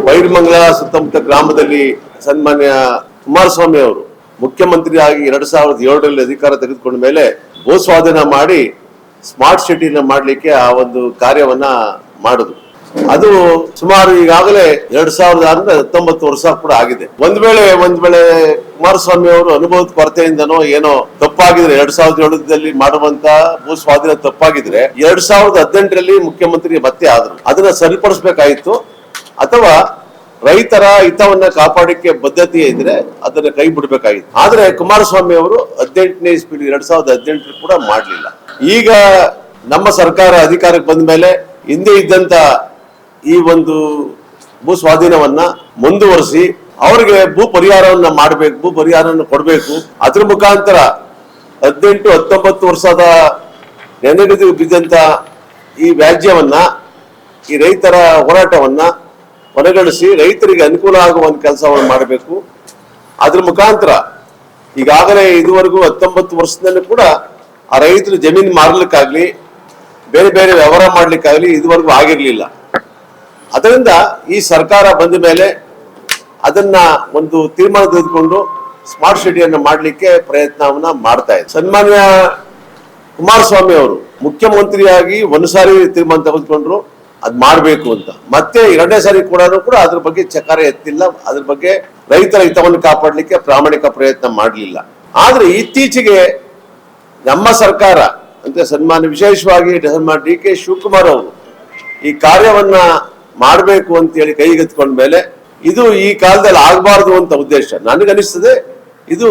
ಬೈರಮಂಗಲ ಸುತ್ತಮುತ್ತ ಗ್ರಾಮದಲ್ಲಿ ಸನ್ಮಾನ್ಯ ಕುಮಾರಸ್ವಾಮಿ ಅವರು ಮುಖ್ಯಮಂತ್ರಿ ಆಗಿ 2007ರಲ್ಲಿ ಅಧಿಕಾರ ತೆಗೆದುಕೊಂಡ ಮೇಲೆ ಭೂ ಸ್ವಾಧೀನ ಮಾಡಿ ಸ್ಮಾರ್ಟ್ ಸಿಟಿನ ಮಾಡ್ಲಿಕ್ಕೆ ಆ ಒಂದು ಕಾರ್ಯವನ್ನ ಮಾಡುದು. ಅದು ಸುಮಾರು ಈಗಾಗಲೇ 2019 ವರ್ಷ ಕೂಡ ಆಗಿದೆ. ಒಂದ್ ವೇಳೆ ಕುಮಾರಸ್ವಾಮಿ ಅವರು ಅನುಭವದ ಕೊರತೆಯಿಂದನೋ ಏನೋ ತಪ್ಪಾಗಿದ್ರೆ 2007ರಲ್ಲಿ ಮಾಡುವಂತ ಭೂ ಸ್ವಾಧೀನ ತಪ್ಪಾಗಿದ್ರೆ 2018ರಲ್ಲಿ ಮುಖ್ಯಮಂತ್ರಿ ಮತ್ತೆ ಆದ್ರು. ಅದನ್ನ ಸರಿಪಡಿಸಬೇಕಾಯಿತು. ಅಥವಾ ರೈತರ ಹಿತವನ್ನ ಕಾಪಾಡಕ್ಕೆ ಬದ್ಧತೆ ಇದ್ರೆ ಅದನ್ನ ಕೈ ಬಿಡಬೇಕಾಗಿತ್ತು. ಆದ್ರೆ ಕುಮಾರಸ್ವಾಮಿ ಅವರು 18ನೇ ಇಸ್ವಿಲಿ 2018 ಕೂಡ ಮಾಡಲಿಲ್ಲ. ಈಗ ನಮ್ಮ ಸರ್ಕಾರ ಅಧಿಕಾರಕ್ಕೆ ಬಂದ ಮೇಲೆ ಹಿಂದೆ ಇದ್ದಂತ ಈ ಒಂದು ಭೂ ಸ್ವಾಧೀನವನ್ನ ಮುಂದುವರಿಸಿ ಅವರಿಗೆ ಭೂ ಪರಿಹಾರವನ್ನ ಮಾಡಬೇಕು, ಭೂ ಪರಿಹಾರವನ್ನು ಕೊಡಬೇಕು. ಅದ್ರ ಮುಖಾಂತರ 18-19 ವರ್ಷದ ನೆನೆಗುದಿ ಬಿದ್ದಂತ ಈ ವ್ಯಾಜ್ಯವನ್ನ, ಈ ರೈತರ ಹೋರಾಟವನ್ನ ಹೊರಗಡಿಸಿ ರೈತರಿಗೆ ಅನುಕೂಲ ಆಗುವಂತ ಕೆಲಸವನ್ನು ಮಾಡಬೇಕು. ಅದ್ರ ಮುಖಾಂತರ ಈಗಾಗಲೇ ಇದುವರೆಗೂ 19 ವರ್ಷದಲ್ಲಿ ಕೂಡ ಆ ರೈತರು ಜಮೀನು ಮಾರಲಿಕ್ಕಾಗ್ಲಿ ಬೇರೆ ಬೇರೆ ವ್ಯವಹಾರ ಮಾಡ್ಲಿಕ್ಕಾಗ್ಲಿ ಇದುವರೆಗೂ ಆಗಿರ್ಲಿಲ್ಲ. ಅದರಿಂದ ಈ ಸರ್ಕಾರ ಬಂದ ಮೇಲೆ ಅದನ್ನ ಒಂದು ತೀರ್ಮಾನ ತೆಗೆದುಕೊಂಡು ಸ್ಮಾರ್ಟ್ ಸಿಟಿಯನ್ನು ಮಾಡಲಿಕ್ಕೆ ಪ್ರಯತ್ನವನ್ನ ಮಾಡ್ತಾ ಇದೆ. ಸನ್ಮಾನ್ಯ ಕುಮಾರಸ್ವಾಮಿ ಅವರು ಮುಖ್ಯಮಂತ್ರಿಯಾಗಿ ಒಂದು ಸಾರಿ ತೀರ್ಮಾನ ತೆಗೆದುಕೊಂಡ್ರು ಅದ್ ಮಾಡ್ಬೇಕು ಅಂತ. ಮತ್ತೆ 2ನೇ ಸಾರಿ ಕೂಡ ಅದ್ರ ಬಗ್ಗೆ ಚಕಾರ ಎತ್ತಿಲ್ಲ. ಅದ್ರ ಬಗ್ಗೆ ರೈತರ ಹಿತವನ್ನು ಕಾಪಾಡಲಿಕ್ಕೆ ಪ್ರಾಮಾಣಿಕ ಪ್ರಯತ್ನ ಮಾಡಲಿಲ್ಲ. ಆದ್ರೆ ಇತ್ತೀಚೆಗೆ ನಮ್ಮ ಸರ್ಕಾರ ಅಂತ ಸನ್ಮಾನ್ಯ ವಿಶೇಷವಾಗಿ ಡಿ ಕೆ ಶಿವಕುಮಾರ್ ಅವರು ಈ ಕಾರ್ಯವನ್ನ ಮಾಡಬೇಕು ಅಂತೇಳಿ ಕೈಗೆತ್ಕೊಂಡ ಮೇಲೆ ಇದು ಈ ಕಾಲದಲ್ಲಿ ಆಗಬಾರ್ದು ಅಂತ ಉದ್ದೇಶ ನನಗನಿಸ್ತದೆ. ಇದು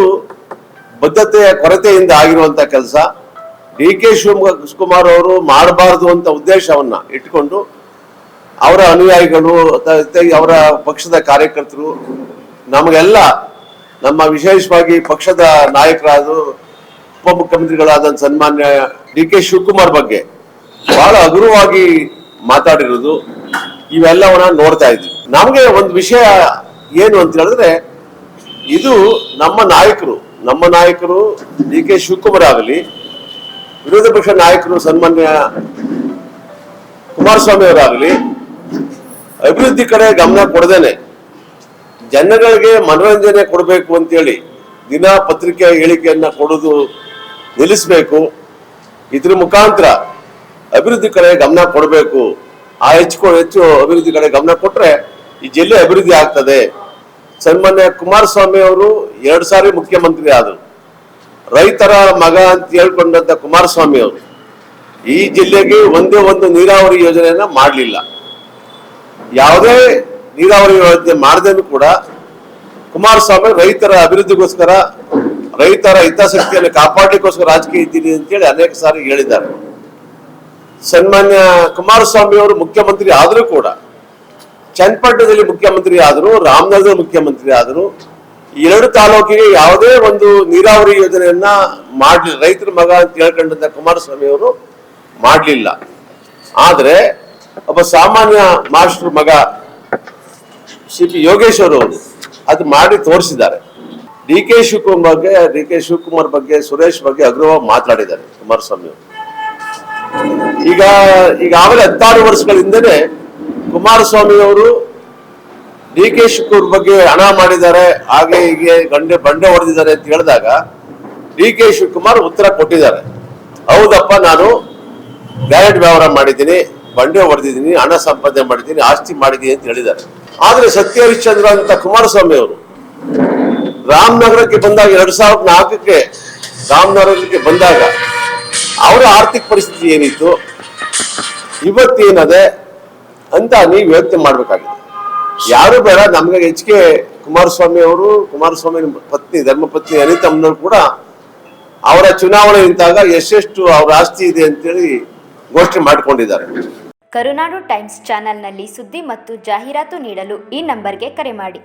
ಬದ್ಧತೆಯ ಕೊರತೆಯಿಂದ ಆಗಿರುವಂತ ಕೆಲಸ. ಡಿ ಕೆ ಶಿವಕುಮಾರ್ ಅವರು ಮಾಡಬಾರ್ದು ಅಂತ ಉದ್ದೇಶವನ್ನ ಇಟ್ಕೊಂಡು ಅವರ ಅನುಯಾಯಿಗಳು, ಅವರ ಪಕ್ಷದ ಕಾರ್ಯಕರ್ತರು, ನಮಗೆಲ್ಲ ನಮ್ಮ ವಿಶೇಷವಾಗಿ ಪಕ್ಷದ ನಾಯಕರಾದ ಉಪಮುಖ್ಯಮಂತ್ರಿಗಳಾದ ಸನ್ಮಾನ್ಯ ಡಿ ಕೆ ಶಿವಕುಮಾರ್ ಬಗ್ಗೆ ಬಹಳ ಹಗುರವಾಗಿ ಮಾತಾಡಿರೋದು ಇವೆಲ್ಲವನ್ನ ನೋಡ್ತಾ ಇದ್ವಿ. ನಮಗೆ ಒಂದು ವಿಷಯ ಏನು ಅಂತ ಹೇಳಿದ್ರೆ, ಇದು ನಮ್ಮ ನಾಯಕರು ಡಿ ಕೆ ಶಿವಕುಮಾರ್ ಆಗಲಿ, ವಿರೋಧ ಪಕ್ಷ ನಾಯಕರು ಸನ್ಮಾನ್ಯ ಕುಮಾರಸ್ವಾಮಿ ಅವರಾಗಲಿ ಅಭಿವೃದ್ಧಿ ಕಡೆ ಗಮನ ಕೊಡದೇನೆ ಜನಗಳಿಗೆ ಮನೋರಂಜನೆ ಕೊಡಬೇಕು ಅಂತೇಳಿ ದಿನ ಪತ್ರಿಕೆ ಹೇಳಿಕೆಯನ್ನ ಕೊಡೋದು ನಿಲ್ಲಿಸಬೇಕು. ಇದ್ರ ಮುಖಾಂತರ ಅಭಿವೃದ್ಧಿ ಕಡೆ ಗಮನ ಕೊಡಬೇಕು. ಹೆಚ್ಚು ಅಭಿವೃದ್ಧಿ ಕಡೆ ಗಮನ ಕೊಟ್ರೆ ಈ ಜಿಲ್ಲೆ ಅಭಿವೃದ್ಧಿ ಆಗ್ತದೆ. ಸನ್ಮಾನ್ಯ ಕುಮಾರಸ್ವಾಮಿ ಅವರು 2 ಸಾರಿ ಮುಖ್ಯಮಂತ್ರಿ ಆದರು. ರೈತರ ಮಗ ಅಂತ ಹೇಳ್ಕೊಂಡಂತ ಕುಮಾರಸ್ವಾಮಿ ಅವರು ಈ ಜಿಲ್ಲೆಗೆ ಒಂದೇ ಒಂದು ನೀರಾವರಿ ಯೋಜನೆಯನ್ನ ಮಾಡಲಿಲ್ಲ. ಯಾವುದೇ ನೀರಾವರಿ ಯೋಜನೆ ಮಾಡದೇನು ಕೂಡ ಕುಮಾರಸ್ವಾಮಿ ರೈತರ ಅಭಿವೃದ್ಧಿಗೋಸ್ಕರ, ರೈತರ ಹಿತಾಸಕ್ತಿಯನ್ನು ಕಾಪಾಡಲಿಕ್ಕೋಸ್ಕರ ರಾಜಕೀಯ ಇದ್ದೀನಿ ಅಂತೇಳಿ ಅನೇಕ ಸಾರಿ ಹೇಳಿದ್ದಾರೆ. ಸನ್ಮಾನ್ಯ ಕುಮಾರಸ್ವಾಮಿ ಅವರು ಮುಖ್ಯಮಂತ್ರಿ ಆದರೂ ಕೂಡ ಚನ್ನಪಟ್ಟಣದಲ್ಲಿ ಮುಖ್ಯಮಂತ್ರಿ ಆದರು, ರಾಮನಗರದಲ್ಲಿ ಮುಖ್ಯಮಂತ್ರಿ ಆದರು. 2 ತಾಲೂಕಿಗೆ ಯಾವುದೇ ಒಂದು ನೀರಾವರಿ ಯೋಜನೆಯನ್ನ ಮಾಡಲಿಲ್ಲ. ರೈತರ ಮಗ ಅಂತ ಹೇಳ್ಕೊಂಡಂತ ಕುಮಾರಸ್ವಾಮಿ ಅವರು ಮಾಡಲಿಲ್ಲ. ಆದ್ರೆ ಒಬ್ಬ ಸಾಮಾನ್ಯ ಮಾಸ್ಟರ್ ಮಗ ಸಿ.ಪಿ. ಯೋಗೇಶ್ವರ್ ಅವರು ಅದು ಮಾಡಿ ತೋರಿಸಿದ್ದಾರೆ. ಡಿ ಕೆ ಶಿವಕುಮಾರ್ ಬಗ್ಗೆ ಸುರೇಶ್ ಬಗ್ಗೆ ಅಗ್ರವಾಗಿ ಮಾತಾಡಿದ್ದಾರೆ ಕುಮಾರಸ್ವಾಮಿ ಅವರು. ಈಗಾಗಲೇ 16 ವರ್ಷಗಳಿಂದಲೇ ಕುಮಾರಸ್ವಾಮಿ ಅವರು ಡಿ ಕೆ ಶಿವಕುಮಾರ್ ಬಗ್ಗೆ ಹಣ ಮಾಡಿದ್ದಾರೆ, ಹಾಗೆ ಹೀಗೆ ಬಂಡೆ ಹೊಡೆದಿದ್ದಾರೆ ಅಂತ ಹೇಳಿದಾಗ ಡಿ ಕೆ ಶಿವಕುಮಾರ್ ಉತ್ತರ ಕೊಟ್ಟಿದ್ದಾರೆ. ಹೌದಪ್ಪ, ನಾನು ಗ್ಯಾರೆಂಟ್ ವ್ಯವಹಾರ ಮಾಡಿದ್ದೀನಿ, ಬಂಡೆ ಹೊಡೆದಿದ್ದೀನಿ, ಹಣ ಸಂಪಾದನೆ ಮಾಡಿದ್ದೀನಿ, ಆಸ್ತಿ ಮಾಡಿದ್ದೀನಿ ಅಂತ ಹೇಳಿದ್ದಾರೆ. ಆದ್ರೆ ಸತ್ಯ ಹರಿಶ್ಚಂದ್ರ ಅಂತ ಕುಮಾರಸ್ವಾಮಿ ಅವರು ರಾಮನಗರಕ್ಕೆ ಬಂದಾಗ 2004ಕ್ಕೆ ರಾಮನಗರಕ್ಕೆ ಬಂದಾಗ ಅವರ ಆರ್ಥಿಕ ಪರಿಸ್ಥಿತಿ ಏನಿತ್ತು, ಇವತ್ತೇನದೆ ಅಂತ ನೀವು ಯೋಚನೆ ಮಾಡ್ಬೇಕಾಗಿದೆ. ಯಾರು ಬೇಡ, ನಮ್ಗೆ ಹೆಚ್ಚಿಗೆ ಕುಮಾರಸ್ವಾಮಿ ಪತ್ನಿ ಧರ್ಮಪತ್ನಿ ಅನಿತಮ್ಮನವರು ಕೂಡ ಅವರ ಚುನಾವಣೆ ನಿಂತಾಗ ಎಷ್ಟೆಷ್ಟು ಅವರ ಆಸ್ತಿ ಇದೆ ಅಂತೇಳಿ ಘೋಷಣೆ ಮಾಡಿಕೊಂಡಿದ್ದಾರೆ. ಕರುನಾಡು ಟೈಮ್ಸ್ ಚಾನೆಲ್ನಲ್ಲಿ ಸುದ್ದಿ ಮತ್ತು ಜಾಹೀರಾತು ನೀಡಲು ಈ ನಂಬರ್ಗೆ ಕರೆ ಮಾಡಿ.